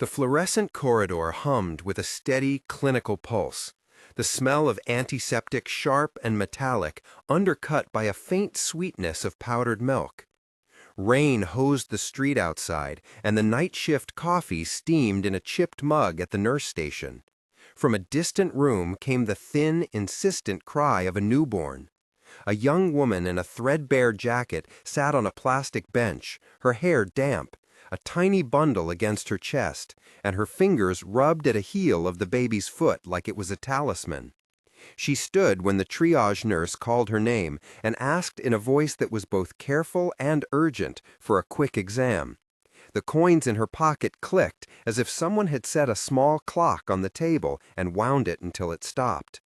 The fluorescent corridor hummed with a steady, clinical pulse, the smell of antiseptic sharp and metallic, undercut by a faint sweetness of powdered milk. Rain hosed the street outside, and the night shift coffee steamed in a chipped mug at the nurse station. From a distant room came the thin, insistent cry of a newborn. A young woman in a threadbare jacket sat on a plastic bench, her hair damp, a tiny bundle against her chest, and her fingers rubbed at a heel of the baby's foot like it was a talisman. She stood when the triage nurse called her name and asked in a voice that was both careful and urgent for a quick exam. The coins in her pocket clicked as if someone had set a small clock on the table and wound it until it stopped.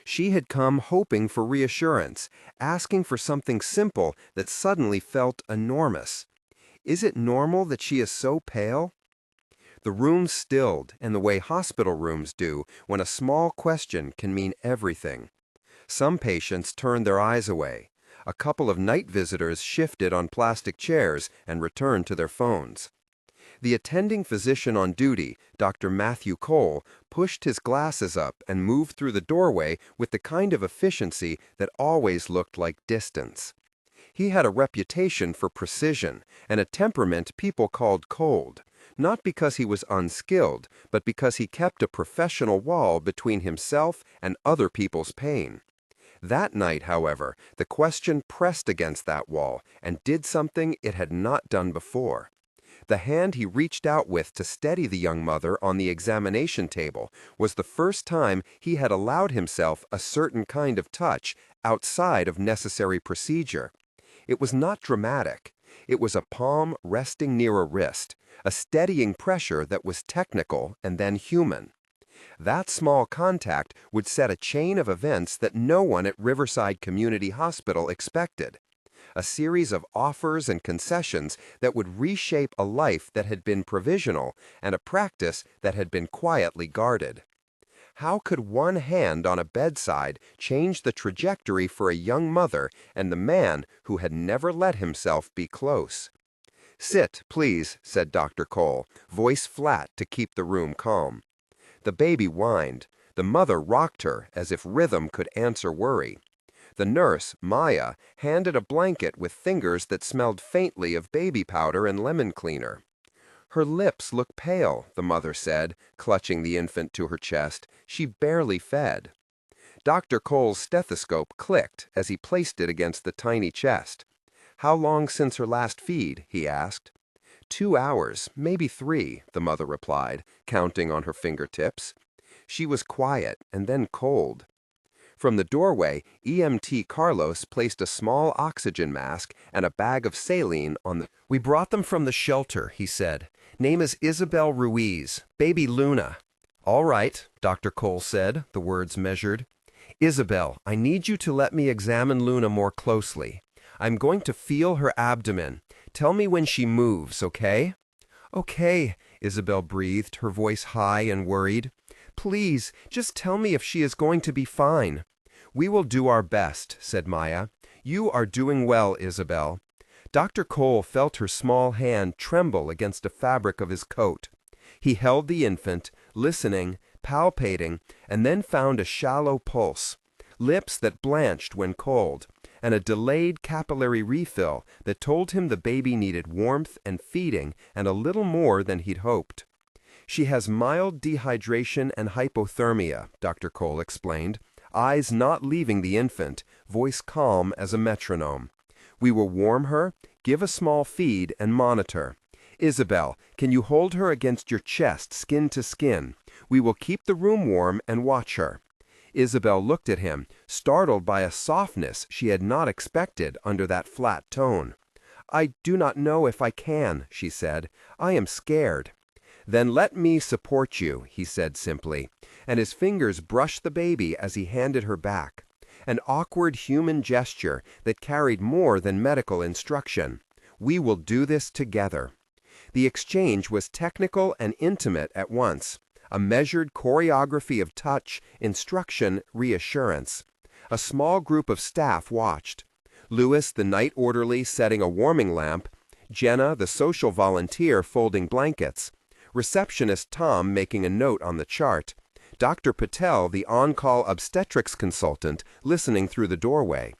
She had come hoping for reassurance, asking for something simple that suddenly felt enormous. Is it normal that she is so pale? The room stilled in the way hospital rooms do when a small question can mean everything. Some patients turned their eyes away. A couple of night visitors shifted on plastic chairs and returned to their phones. The attending physician on duty, Dr. Matthew Cole, pushed his glasses up and moved through the doorway with the kind of efficiency that always looked like distance. He had a reputation for precision and a temperament people called cold. Not because he was unskilled, but because he kept a professional wall between himself and other people's pain. That night, however, the question pressed against that wall and did something it had not done before. The hand he reached out with to steady the young mother on the examination table was the first time he had allowed himself a certain kind of touch outside of necessary procedure. It was not dramatic. It was a palm resting near a wrist, a steadying pressure that was technical and then human. That small contact would set a chain of events that no one at Riverside Community Hospital expected. A series of offers and concessions that would reshape a life that had been provisional and a practice that had been quietly guarded. How could one hand on a bedside change the trajectory for a young mother and the man who had never let himself be close? "Sit, please," said Dr. Cole, voice flat to keep the room calm. The baby whined. The mother rocked her as if rhythm could answer worry. The nurse, Maya, handed a blanket with fingers that smelled faintly of baby powder and lemon cleaner. "Her lips look pale," the mother said, clutching the infant to her chest. "She barely fed." Dr. Cole's stethoscope clicked as he placed it against the tiny chest. "How long since her last feed?" he asked. 2 hours, maybe 3, the mother replied, counting on her fingertips. She was quiet and then cold. From the doorway, EMT Carlos placed a small oxygen mask and a bag of saline on the... "We brought them from the shelter," he said. "Name is Isabel Ruiz, baby Luna." "All right," Dr. Cole said, the words measured. "Isabel, I need you to let me examine Luna more closely. I'm going to feel her abdomen. Tell me when she moves, okay?" "Okay," Isabel breathed, her voice high and worried. "Please, just tell me if she is going to be fine." "We will do our best," said Maya. "You are doing well, Isabel." Dr. Cole felt her small hand tremble against the fabric of his coat. He held the infant, listening, palpating, and then found a shallow pulse, lips that blanched when cold, and a delayed capillary refill that told him the baby needed warmth and feeding and a little more than he'd hoped. "She has mild dehydration and hypothermia," Dr. Cole explained, eyes not leaving the infant, voice calm as a metronome. "We will warm her, give a small feed, and monitor. Isabel, can you hold her against your chest, skin to skin? We will keep the room warm and watch her." Isabel looked at him, startled by a softness she had not expected under that flat tone. "I do not know if I can," she said. "I am scared." "Then let me support you," he said simply, and his fingers brushed the baby as he handed her back. An awkward human gesture that carried more than medical instruction. "We will do this together." The exchange was technical and intimate at once. A measured choreography of touch, instruction, reassurance. A small group of staff watched. Louis, the night orderly, setting a warming lamp. Jenna, the social volunteer, folding blankets. receptionist Tom making a note on the chart, Dr. Patel, the on-call obstetrics consultant, listening through the doorway.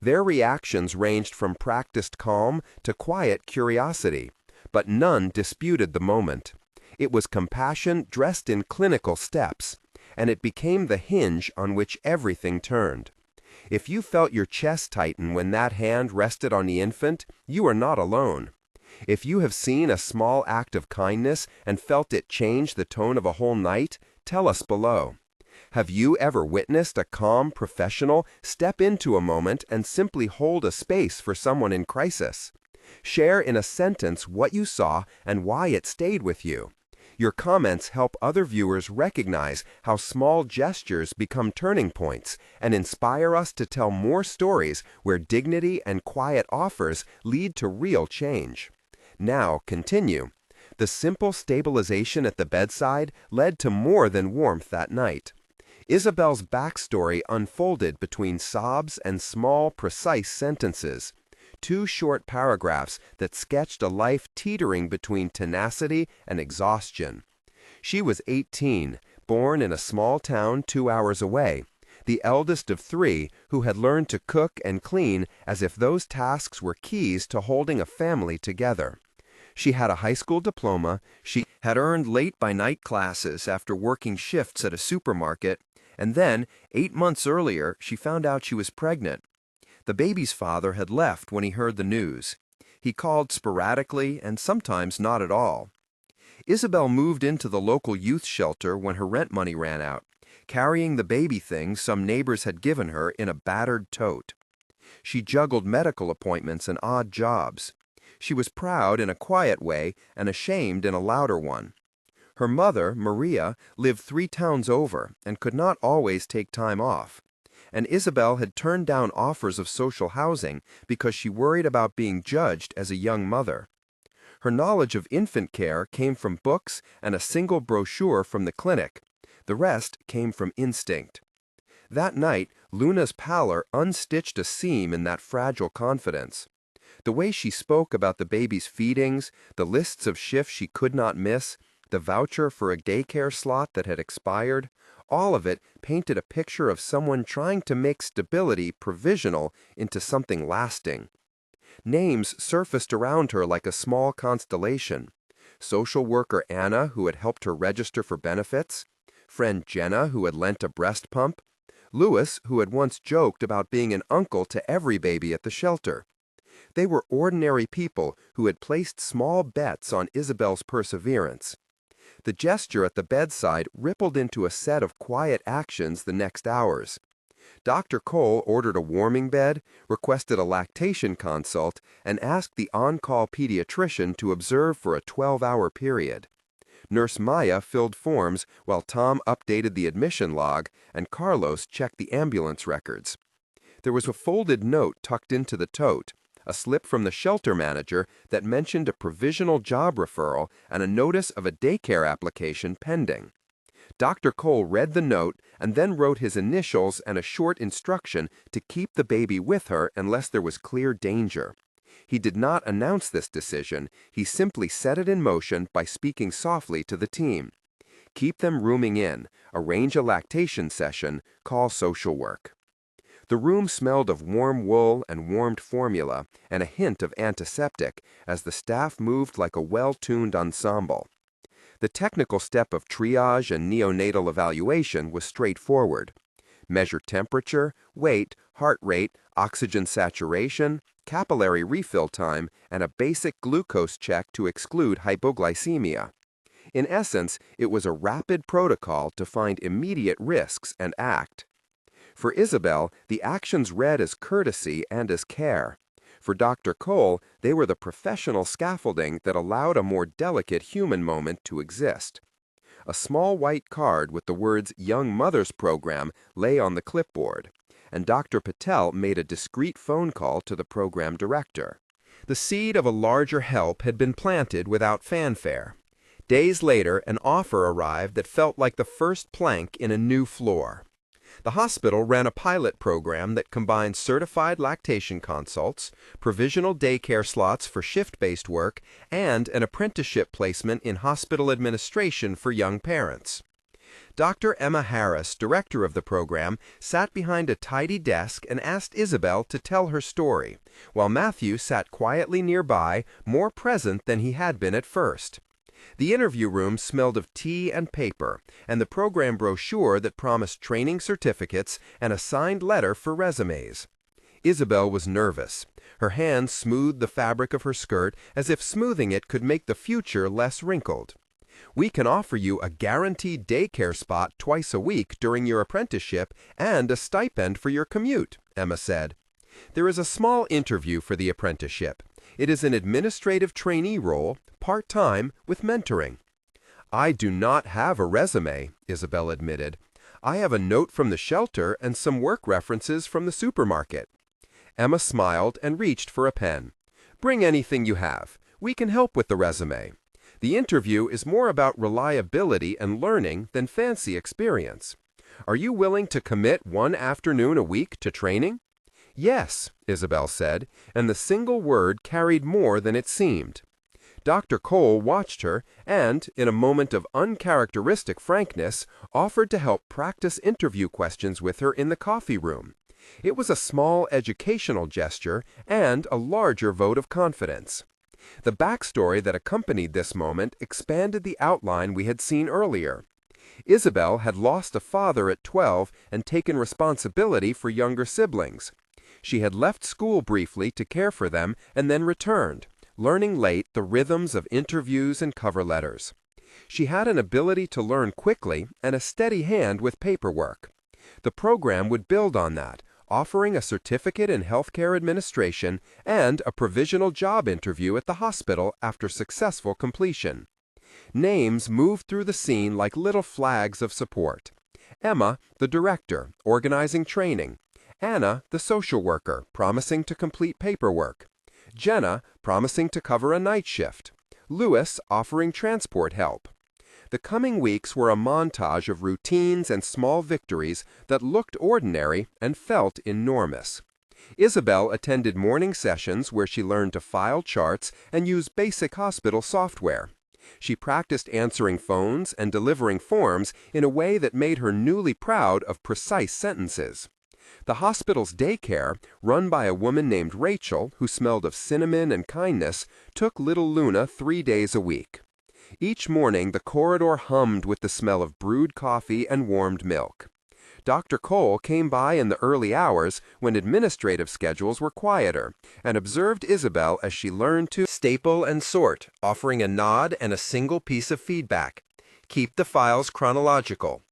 Their reactions ranged from practiced calm to quiet curiosity, but none disputed the moment. It was compassion dressed in clinical steps, and it became the hinge on which everything turned. If you felt your chest tighten when that hand rested on the infant, you are not alone. If you have seen a small act of kindness and felt it change the tone of a whole night, tell us below. Have you ever witnessed a calm professional step into a moment and simply hold a space for someone in crisis? Share in a sentence what you saw and why it stayed with you. Your comments help other viewers recognize how small gestures become turning points and inspire us to tell more stories where dignity and quiet offers lead to real change. Now, continue. The simple stabilization at the bedside led to more than warmth that night. Isabel's backstory unfolded between sobs and small, precise sentences. 2 short paragraphs that sketched a life teetering between tenacity and exhaustion. She was 18, born in a small town 2 hours away, the eldest of 3 who had learned to cook and clean as if those tasks were keys to holding a family together. She had a high school diploma, she had earned late-by-night classes after working shifts at a supermarket, and then, 8 months earlier, she found out she was pregnant. The baby's father had left when he heard the news. He called sporadically and sometimes not at all. Isabel moved into the local youth shelter when her rent money ran out, carrying the baby things some neighbors had given her in a battered tote. She juggled medical appointments and odd jobs. She was proud in a quiet way and ashamed in a louder one. Her mother, Maria, lived 3 towns over and could not always take time off. And Isabel had turned down offers of social housing because she worried about being judged as a young mother. Her knowledge of infant care came from books and a single brochure from the clinic. The rest came from instinct. That night, Luna's pallor unstitched a seam in that fragile confidence. The way she spoke about the baby's feedings, the lists of shifts she could not miss, the voucher for a daycare slot that had expired, all of it painted a picture of someone trying to make stability provisional into something lasting. Names surfaced around her like a small constellation. Social worker Anna, who had helped her register for benefits, friend Jenna, who had lent a breast pump, Louis, who had once joked about being an uncle to every baby at the shelter. They were ordinary people who had placed small bets on Isabel's perseverance. The gesture at the bedside rippled into a set of quiet actions the next hours. Dr. Cole ordered a warming bed, requested a lactation consult, and asked the on-call pediatrician to observe for a 12-hour period. Nurse Maya filled forms while Tom updated the admission log and Carlos checked the ambulance records. There was a folded note tucked into the tote, a slip from the shelter manager that mentioned a provisional job referral and a notice of a daycare application pending. Dr. Cole read the note and then wrote his initials and a short instruction to keep the baby with her unless there was clear danger. He did not announce this decision, he simply set it in motion by speaking softly to the team. Keep them rooming in, arrange a lactation session, call social work. The room smelled of warm wool and warmed formula and a hint of antiseptic as the staff moved like a well-tuned ensemble. The technical step of triage and neonatal evaluation was straightforward. Measure temperature, weight, heart rate, oxygen saturation, capillary refill time, and a basic glucose check to exclude hypoglycemia. In essence, it was a rapid protocol to find immediate risks and act. For Isabel, the actions read as courtesy and as care. For Dr. Cole, they were the professional scaffolding that allowed a more delicate human moment to exist. A small white card with the words Young Mothers Program lay on the clipboard, and Dr. Patel made a discreet phone call to the program director. The seed of a larger help had been planted without fanfare. Days later, an offer arrived that felt like the first plank in a new floor. The hospital ran a pilot program that combined certified lactation consults, provisional daycare slots for shift-based work, and an apprenticeship placement in hospital administration for young parents. Dr. Emma Harris, director of the program, sat behind a tidy desk and asked Isabel to tell her story, while Matthew sat quietly nearby, more present than he had been at first. The interview room smelled of tea and paper, and the program brochure that promised training certificates and a signed letter for resumes. Isabel was nervous. Her hands smoothed the fabric of her skirt as if smoothing it could make the future less wrinkled. "We can offer you a guaranteed daycare spot twice a week during your apprenticeship and a stipend for your commute," Emma said. "There is a small interview for the apprenticeship. It is an administrative trainee role, part-time, with mentoring." "I do not have a resume," Isabel admitted. "I have a note from the shelter and some work references from the supermarket." Emma smiled and reached for a pen. "Bring anything you have. We can help with the resume. The interview is more about reliability and learning than fancy experience. Are you willing to commit one afternoon a week to training?" "Yes," Isabel said, and the single word carried more than it seemed. Dr. Cole watched her and, in a moment of uncharacteristic frankness, offered to help practice interview questions with her in the coffee room. It was a small educational gesture and a larger vote of confidence. The backstory that accompanied this moment expanded the outline we had seen earlier. Isabel had lost a father at 12 and taken responsibility for younger siblings. She had left school briefly to care for them and then returned, learning late the rhythms of interviews and cover letters. She had an ability to learn quickly and a steady hand with paperwork. The program would build on that, offering a certificate in healthcare administration and a provisional job interview at the hospital after successful completion. Names moved through the scene like little flags of support. Emma, the director, organizing training. Anna, the social worker, promising to complete paperwork. Jenna, promising to cover a night shift. Louis, offering transport help. The coming weeks were a montage of routines and small victories that looked ordinary and felt enormous. Isabel attended morning sessions where she learned to file charts and use basic hospital software. She practiced answering phones and delivering forms in a way that made her newly proud of precise sentences. The hospital's daycare, run by a woman named Rachel who smelled of cinnamon and kindness, took little Luna 3 days a week. Each morning the corridor hummed with the smell of brewed coffee and warmed milk. Dr. Cole came by in the early hours when administrative schedules were quieter and observed Isabel as she learned to staple and sort, offering a nod and a single piece of feedback. Keep the files chronological.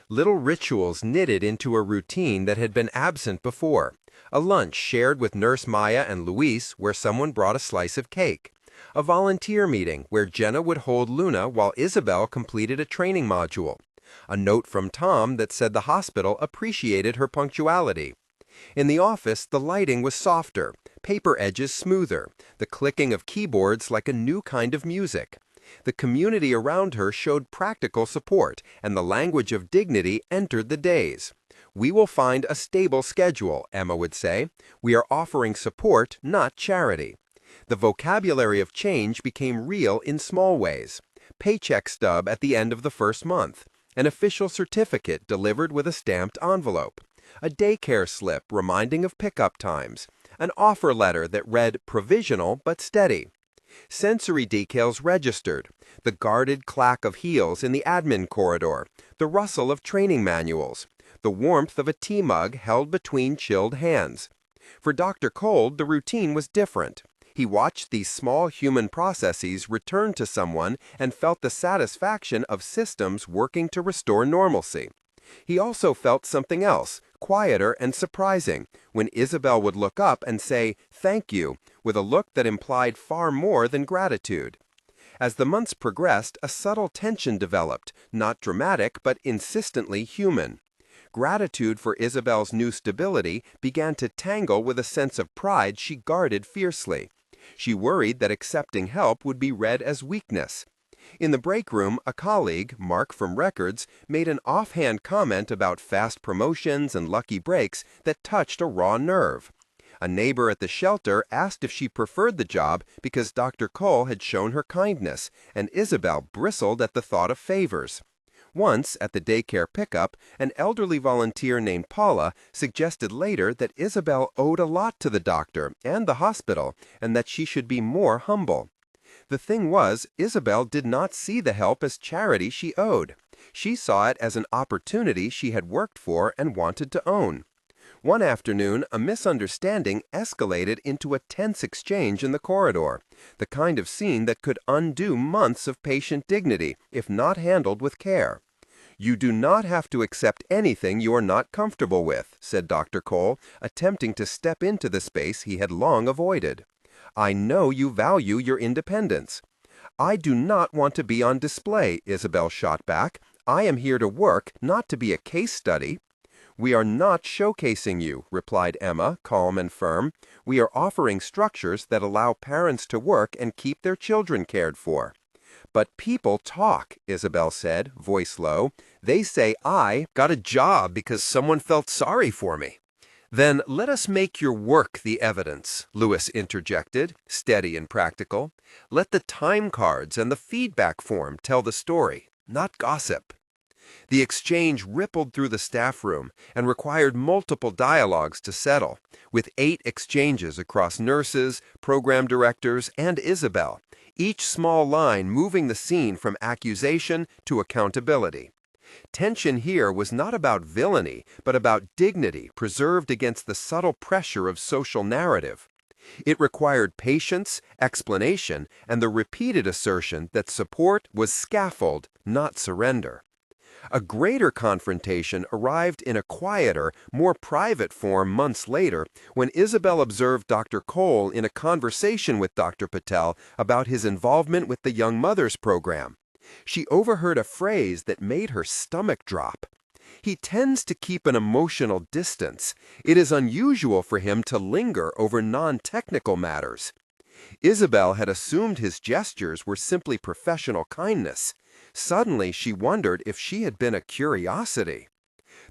Little rituals knitted into a routine that had been absent before. A lunch shared with Nurse Maya and Luis where someone brought a slice of cake. A volunteer meeting where Jenna would hold Luna while Isabel completed a training module. A note from Tom that said the hospital appreciated her punctuality. In the office, the lighting was softer, paper edges smoother, the clicking of keyboards like a new kind of music. The community around her showed practical support, and the language of dignity entered the days. "We will find a stable schedule," Emma would say. "We are offering support, not charity." The vocabulary of change became real in small ways. Paycheck stub at the end of the first month. An official certificate delivered with a stamped envelope. A daycare slip reminding of pickup times. An offer letter that read provisional but steady. Sensory details registered. The guarded clack of heels in the admin corridor. The rustle of training manuals. The warmth of a tea mug held between chilled hands. For Dr. Cole, the routine was different. He watched these small human processes return to someone and felt the satisfaction of systems working to restore normalcy. He also felt something else, quieter and surprising, when Isabel would look up and say, "Thank you," with a look that implied far more than gratitude. As the months progressed, a subtle tension developed, not dramatic but insistently human. Gratitude for Isabel's new stability began to tangle with a sense of pride she guarded fiercely. She worried that accepting help would be read as weakness. In the break room, a colleague, Mark from Records, made an offhand comment about fast promotions and lucky breaks that touched a raw nerve. A neighbor at the shelter asked if she preferred the job because Dr. Cole had shown her kindness, and Isabel bristled at the thought of favors. Once, at the daycare pickup, an elderly volunteer named Paula suggested later that Isabel owed a lot to the doctor and the hospital, and that she should be more humble. The thing was, Isabel did not see the help as charity she owed. She saw it as an opportunity she had worked for and wanted to own. One afternoon, a misunderstanding escalated into a tense exchange in the corridor, the kind of scene that could undo months of patient dignity if not handled with care. "You do not have to accept anything you are not comfortable with," said Dr. Cole, attempting to step into the space he had long avoided. "I know you value your independence." "I do not want to be on display," Isabel shot back. "I am here to work, not to be a case study." "We are not showcasing you," replied Emma, calm and firm. "We are offering structures that allow parents to work and keep their children cared for." "But people talk," Isabel said, voice low. "They say I got a job because someone felt sorry for me." "Then let us make your work the evidence," Lewis interjected, steady and practical. "Let the time cards and the feedback form tell the story, not gossip." The exchange rippled through the staff room and required multiple dialogues to settle, with 8 exchanges across nurses, program directors, and Isabel, each small line moving the scene from accusation to accountability. Tension here was not about villainy, but about dignity preserved against the subtle pressure of social narrative. It required patience, explanation, and the repeated assertion that support was scaffold, not surrender. A greater confrontation arrived in a quieter, more private form months later when Isabel observed Dr. Cole in a conversation with Dr. Patel about his involvement with the Young Mothers program. She overheard a phrase that made her stomach drop. "He tends to keep an emotional distance. It is unusual for him to linger over non-technical matters." Isabel had assumed his gestures were simply professional kindness. Suddenly, she wondered if she had been a curiosity.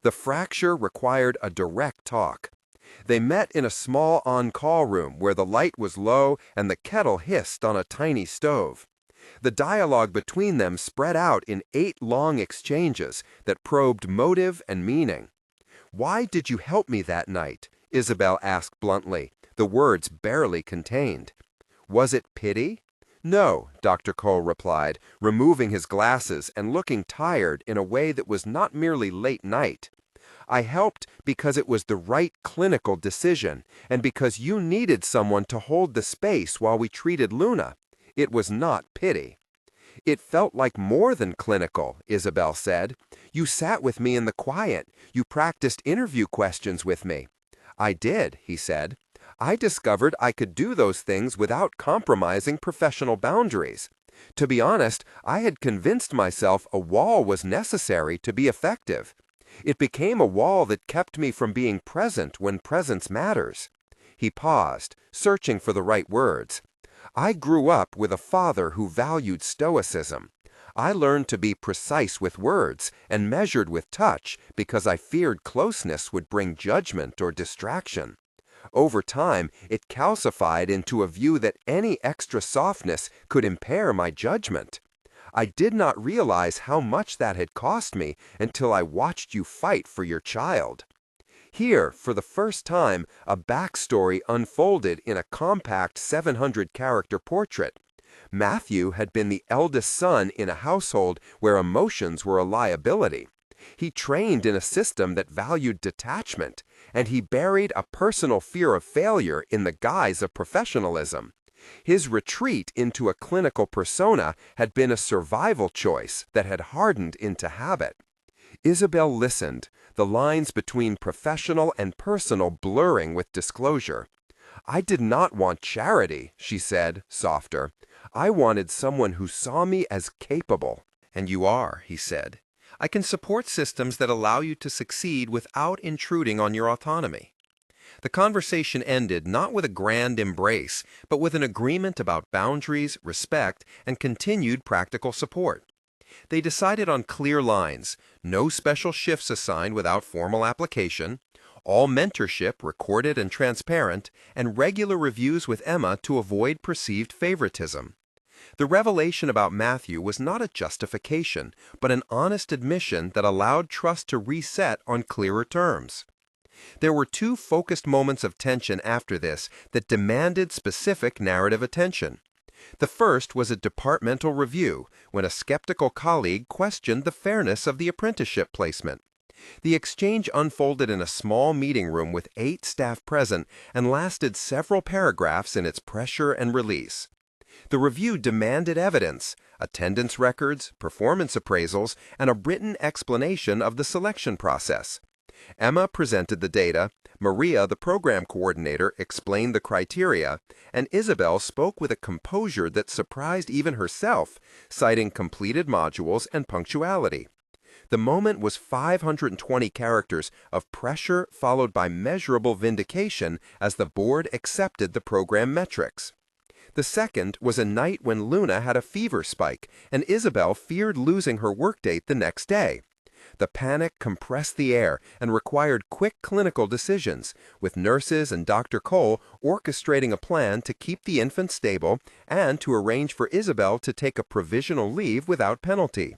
The fracture required a direct talk. They met in a small on-call room where the light was low and the kettle hissed on a tiny stove. The dialogue between them spread out in 8 long exchanges that probed motive and meaning. "Why did you help me that night?" Isabel asked bluntly, the words barely contained. "Was it pity?" "No," Dr. Cole replied, removing his glasses and looking tired in a way that was not merely late night. "I helped because it was the right clinical decision, and because you needed someone to hold the space while we treated Luna. It was not pity." "It felt like more than clinical," Isabel said. "You sat with me in the quiet. You practiced interview questions with me." "I did," he said. "I discovered I could do those things without compromising professional boundaries. To be honest, I had convinced myself a wall was necessary to be effective. It became a wall that kept me from being present when presence matters." He paused, searching for the right words. "I grew up with a father who valued stoicism. I learned to be precise with words and measured with touch because I feared closeness would bring judgment or distraction. Over time, it calcified into a view that any extra softness could impair my judgment. I did not realize how much that had cost me until I watched you fight for your child." Here, for the first time, a backstory unfolded in a compact 700-character portrait. Matthew had been the eldest son in a household where emotions were a liability. He trained in a system that valued detachment, and he buried a personal fear of failure in the guise of professionalism. His retreat into a clinical persona had been a survival choice that had hardened into habit. Isabel listened, the lines between professional and personal blurring with disclosure. "I did not want charity," she said, softer. "I wanted someone who saw me as capable." "And you are," he said. "I can support systems that allow you to succeed without intruding on your autonomy." The conversation ended not with a grand embrace, but with an agreement about boundaries, respect, and continued practical support. They decided on clear lines: no special shifts assigned without formal application, all mentorship recorded and transparent, and regular reviews with Emma to avoid perceived favoritism. The revelation about Matthew was not a justification, but an honest admission that allowed trust to reset on clearer terms. There were two focused moments of tension after this that demanded specific narrative attention. The first was a departmental review, when a skeptical colleague questioned the fairness of the apprenticeship placement. The exchange unfolded in a small meeting room with 8 staff present and lasted several paragraphs in its pressure and release. The review demanded evidence: attendance records, performance appraisals, and a written explanation of the selection process. Emma presented the data, Maria, the program coordinator, explained the criteria, and Isabel spoke with a composure that surprised even herself, citing completed modules and punctuality. The moment was 520 characters of pressure followed by measurable vindication as the board accepted the program metrics. The second was a night when Luna had a fever spike, and Isabel feared losing her workdate the next day. The panic compressed the air and required quick clinical decisions, with nurses and Dr. Cole orchestrating a plan to keep the infant stable and to arrange for Isabel to take a provisional leave without penalty.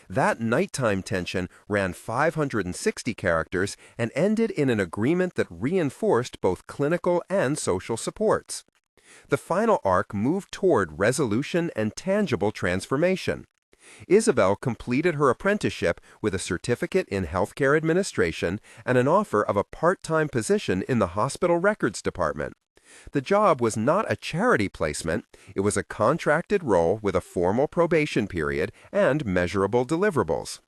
That nighttime tension ran 560 characters and ended in an agreement that reinforced both clinical and social supports. The final arc moved toward resolution and tangible transformation. Isabel completed her apprenticeship with a certificate in healthcare administration and an offer of a part-time position in the hospital records department. The job was not a charity placement, it was a contracted role with a formal probation period and measurable deliverables.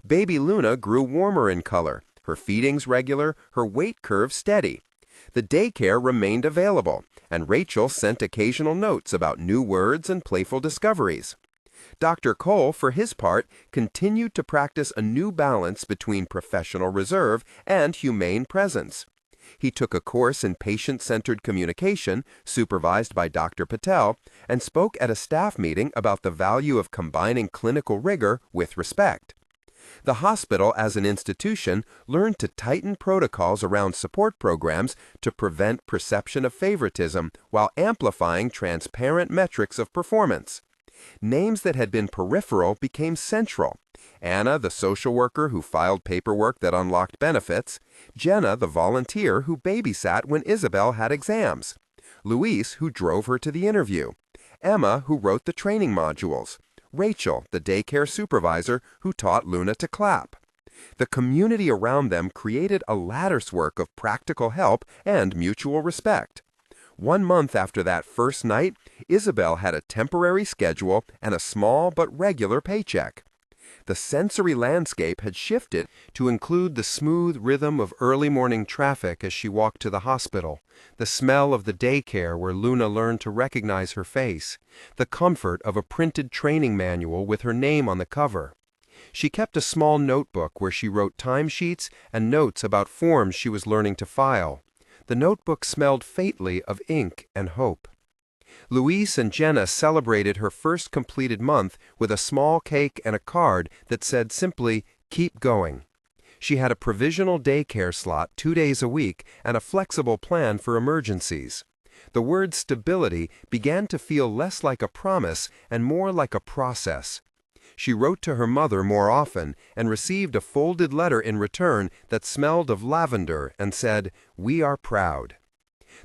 Baby Luna grew warmer in color, her feedings regular, her weight curve steady. The daycare remained available, and Rachel sent occasional notes about new words and playful discoveries. Dr. Cole, for his part, continued to practice a new balance between professional reserve and humane presence. He took a course in patient-centered communication, supervised by Dr. Patel, and spoke at a staff meeting about the value of combining clinical rigor with respect. The hospital as an institution learned to tighten protocols around support programs to prevent perception of favoritism while amplifying transparent metrics of performance. Names that had been peripheral became central: Anna, the social worker who filed paperwork that unlocked benefits; Jenna, the volunteer who babysat when Isabel had exams; Luis, who drove her to the interview; Emma, who wrote the training modules; Rachel, the daycare supervisor who taught Luna to clap. The community around them created a latticework of practical help and mutual respect. 1 month after that first night, Isabel had a temporary schedule and a small but regular paycheck. The sensory landscape had shifted to include the smooth rhythm of early morning traffic as she walked to the hospital, the smell of the daycare where Luna learned to recognize her face, the comfort of a printed training manual with her name on the cover. She kept a small notebook where she wrote timesheets and notes about forms she was learning to file. The notebook smelled faintly of ink and hope. Luis and Jenna celebrated her first completed month with a small cake and a card that said simply, "Keep going." She had a provisional daycare slot 2 days a week and a flexible plan for emergencies. The word stability began to feel less like a promise and more like a process. She wrote to her mother more often and received a folded letter in return that smelled of lavender and said, "We are proud."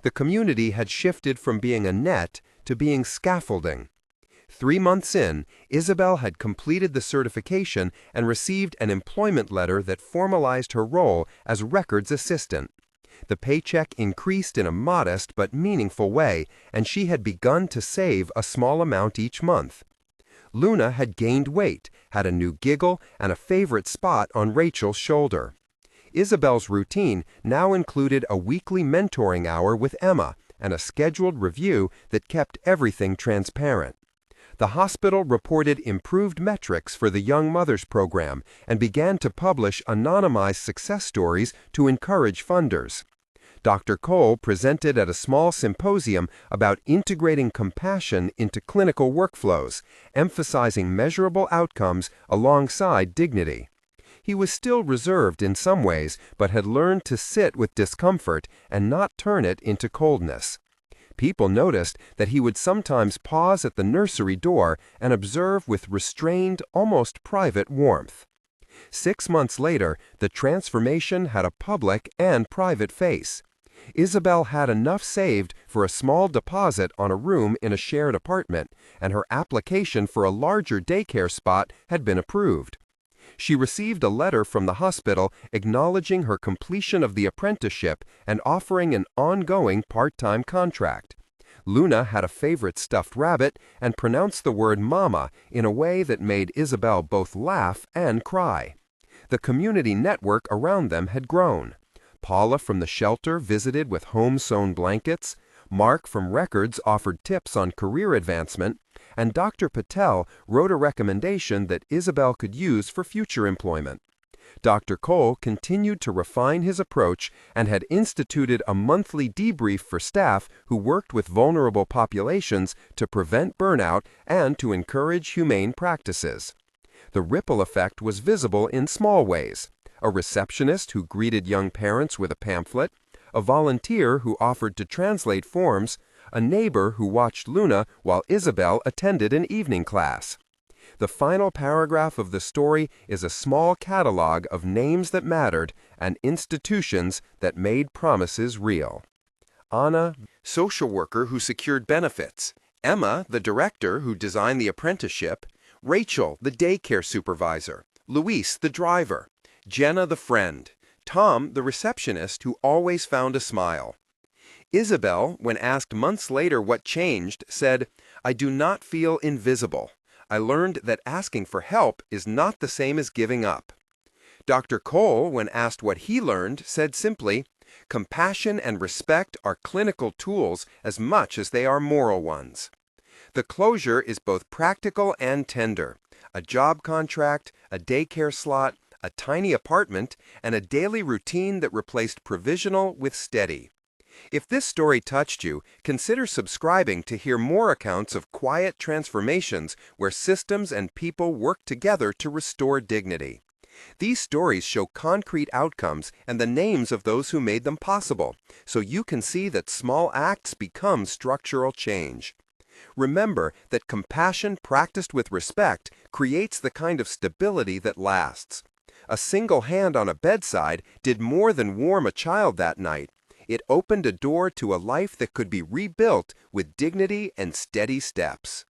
The community had shifted from being a net to being scaffolding. 3 months in, Isabel had completed the certification and received an employment letter that formalized her role as records assistant. The paycheck increased in a modest but meaningful way, and she had begun to save a small amount each month. Luna had gained weight, had a new giggle, and a favorite spot on Rachel's shoulder. Isabel's routine now included a weekly mentoring hour with Emma and a scheduled review that kept everything transparent. The hospital reported improved metrics for the Young Mothers program and began to publish anonymized success stories to encourage funders. Dr. Cole presented at a small symposium about integrating compassion into clinical workflows, emphasizing measurable outcomes alongside dignity. He was still reserved in some ways, but had learned to sit with discomfort and not turn it into coldness. People noticed that he would sometimes pause at the nursery door and observe with restrained, almost private warmth. 6 months later, the transformation had a public and private face. Isabel had enough saved for a small deposit on a room in a shared apartment, and her application for a larger daycare spot had been approved. She received a letter from the hospital acknowledging her completion of the apprenticeship and offering an ongoing part-time contract. Luna had a favorite stuffed rabbit and pronounced the word mama in a way that made Isabel both laugh and cry. The community network around them had grown. Paula from the shelter visited with home-sewn blankets, Mark from Records offered tips on career advancement, and Dr. Patel wrote a recommendation that Isabel could use for future employment. Dr. Cole continued to refine his approach and had instituted a monthly debrief for staff who worked with vulnerable populations to prevent burnout and to encourage humane practices. The ripple effect was visible in small ways: a receptionist who greeted young parents with a pamphlet, a volunteer who offered to translate forms, a neighbor who watched Luna while Isabel attended an evening class. The final paragraph of the story is a small catalog of names that mattered and institutions that made promises real. Anna, social worker who secured benefits; Emma, the director who designed the apprenticeship; Rachel, the daycare supervisor; Luis, the driver; Jenna, the friend; Tom, the receptionist who always found a smile. Isabel, when asked months later what changed, said, "I do not feel invisible. I learned that asking for help is not the same as giving up." Dr. Cole, when asked what he learned, said simply, "Compassion and respect are clinical tools as much as they are moral ones." The closure is both practical and tender: a job contract, a daycare slot, a tiny apartment, and a daily routine that replaced provisional with steady. If this story touched you, consider subscribing to hear more accounts of quiet transformations where systems and people work together to restore dignity. These stories show concrete outcomes and the names of those who made them possible, so you can see that small acts become structural change. Remember that compassion practiced with respect creates the kind of stability that lasts. A single hand on a bedside did more than warm a child that night. It opened a door to a life that could be rebuilt with dignity and steady steps.